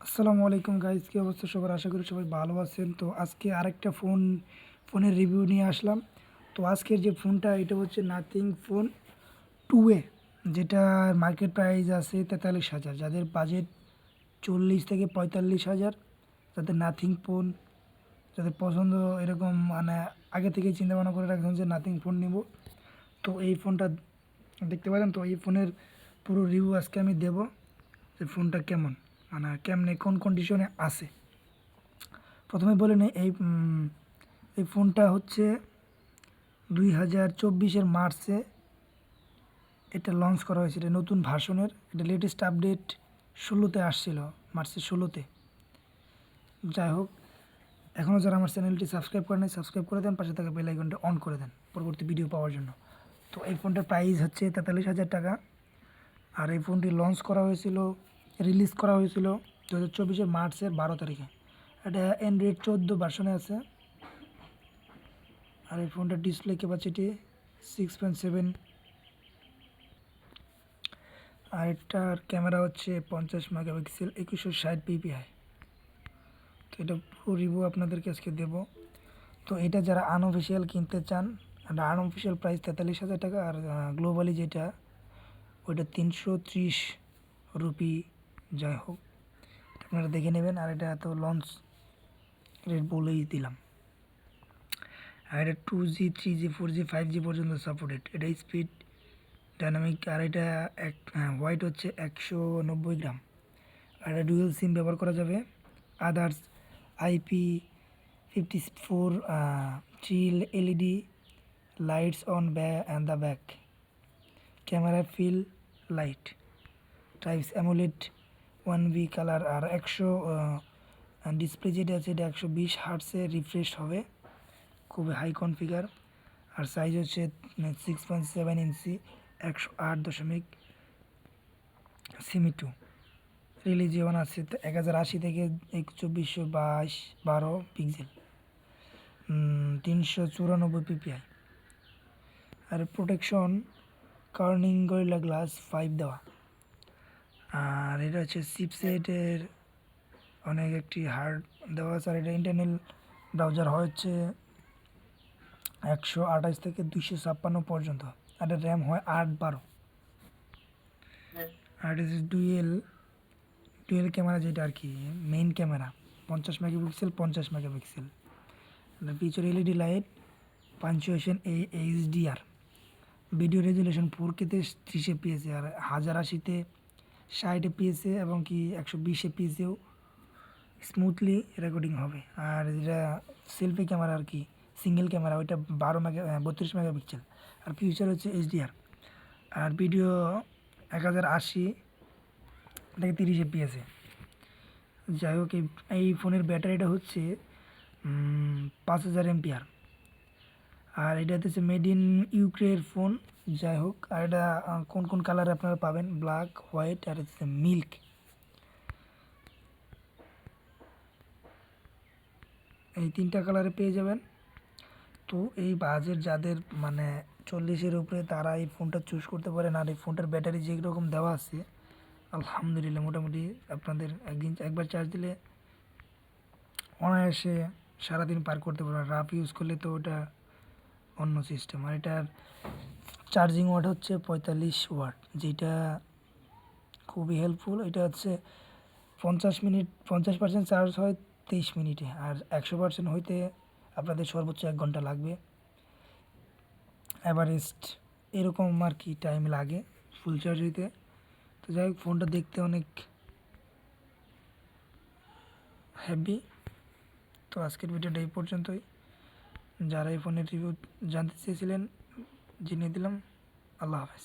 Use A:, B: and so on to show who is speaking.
A: আসসালামু আলাইকুম গাইস, কি অবস্থা সবার? আশা করি সবাই ভালো আছেন। তো আজকে আরেকটা ফোনের রিভিউ নিয়ে আসলাম। তো আজকের যে ফোনটা এটা হচ্ছে নাথিং ফোন 2A, যেটা মার্কেট প্রাইস আছে 43,000। যাদের বাজেট 40 থেকে 45,000, যাদের নাথিং ফোন যাদের পছন্দ এরকম মানে আগে থেকেই চিন্তা ভাবনা করে রাখছেন যে নাথিং ফোন নিব, তো এই ফোনটা দেখতে পারেন। তো এই ফোনের পুরো রিভিউ আজকে আমি দেব, যে ফোনটা কেমন, মানে কেমনে কোন কন্ডিশনে আছে। প্রথমে বলে নিই, এই ফোনটা হচ্ছে 2024-এর মার্চে এটা লঞ্চ করা হয়েছিল, নতুন ভার্সনের। এটা লেটেস্ট আপডেট 16-তে আসছিল, মার্চের 16-তে। যাই হোক, এখনও যারা আমার চ্যানেলটি সাবস্ক্রাইব করে নেই সাবস্ক্রাইব করে দেন, পাশে থাকা বেল আইকনটা অন করে দেন পরবর্তী ভিডিও পাওয়ার জন্য। তো এই ফোনটার প্রাইস হচ্ছে 43,000 টাকা। আর এই ফোনটি লঞ্চ করা হয়েছিল, রিলিজ করা হয়েছিল 2024-এর মার্চের 12 তারিখে। এটা অ্যান্ড্রয়েড 14 ভার্সনে আছে। আর এই ফোনটার ডিসপ্লে ক্যাপাসিটি 6.7, আর এটার ক্যামেরা হচ্ছে 50 মেগাপিক্সেল 2160 পিপিআই। তো এটা পুরো রিভিউ আপনাদেরকে আজকে দেব। তো এটা যারা আনঅফিসিয়াল কিনতে চান, এটা আনঅফিসিয়াল প্রাইস 43,000 টাকা। আর গ্লোবালি যেটা ওইটা 330 রুপি। যাই হোক, আপনারা দেখে নেবেন। আর এটা তো লঞ্চ রেট বলেই দিলাম। আর এটা 2G 3G 4G 5G পর্যন্ত সাপোর্টেড। এটা স্পিড ডাইনামিক। আর এটা হোয়াইট হচ্ছে 190 গ্রাম। আর এটা ডুয়েল সিম ব্যবহার করা যাবে। Others IP54 chill LED lights on and the back, camera fill light, types AMOLED 1V colour. আর 100 ডিসপ্লে যেটা আছে এটা 120 হার্টসে রিফ্রেশ হবে, খুবই হাই কনফিগার। আর সাইজ হচ্ছে 6.7 ইঞ্চি 108.2 রিলিজিয়ন আছে 1080 থেকে 2422 পিক্সেল, 394 পিপিআই। আর প্রোটেকশন কার্নিং গরিলা গ্লাস 5 দেওয়া। আর এটা হচ্ছে চিপসেটের অনেক একটি হার্ড দেওয়া আছে। আর এটা ইন্টারনাল ব্রাউজার হচ্ছে 128 থেকে 256 পর্যন্ত। আর এটা র্যাম হয় 8/12। আর এটা ডুয়েল ক্যামেরা, যেটা আর কি মেইন ক্যামেরা 50 মেগাপিক্সেল 50 মেগাপিক্সেল। পিছনে LED light, punctuation HDR, video resolution 4K-তে 30 FPS, আর 1080-তে 60 FPS এবং কি 120 FPS-এও স্মুথলি রেকর্ডিং হবে। আর যেটা সেলফি ক্যামেরা আর কি সিঙ্গেল ক্যামেরা, ওইটা 32 মেগাপিক্সেল। আর ফিউচার হচ্ছে এইচডিআর। আর ভিডিও 1080 থেকে 30 FPS-এ। যাই হোক, এই ফোনের ব্যাটারিটা হচ্ছে 5000 এমপিআর। আর এটা হচ্ছে মেড ইন ইউক্রের ফোন। যাই হোক, আর এটা কোন কোন কালার আপনারা পাবেন, ব্ল্যাক, হোয়াইট আর হচ্ছে মিল্ক। এই 3টা কালারে পেয়ে যাবেন। তো এই বাজেট যাদের মানে 40-এর উপরে, তারা এই ফোনটা চুজ করতে পারেন। আর এই ফোনটার ব্যাটারি যে রকম দেওয়া আছে, আলহামদুলিল্লাহ মোটামুটি আপনাদের একবার চার্জ দিলে অনায়াসে সারাদিন পার করতে পারবেন। রাফ ইউজ করলে তো ওটা অন্য সিস্টেম। আর এটার চার্জিং ওয়াট হচ্ছে 45 ওয়াট, যেটা খুবই হেল্পফুল। এটা হচ্ছে 50% চার্জ হয় 23 মিনিটে। আর 100% হইতে আপনাদের সর্বোচ্চ 1 ঘন্টা লাগবে। অ্যাভারেস্ট এরকম আর কি টাইম লাগে ফুল চার্জ হইতে। তো যাই হোক, ফোনটা দেখতে অনেক হেভি। তো আজকের ভিডিওটা এই পর্যন্তই। যারা এই ফোনের রিভিউ জানতে চেয়েছিলেন জানিয়ে দিলাম। আল্লাহ হাফেজ।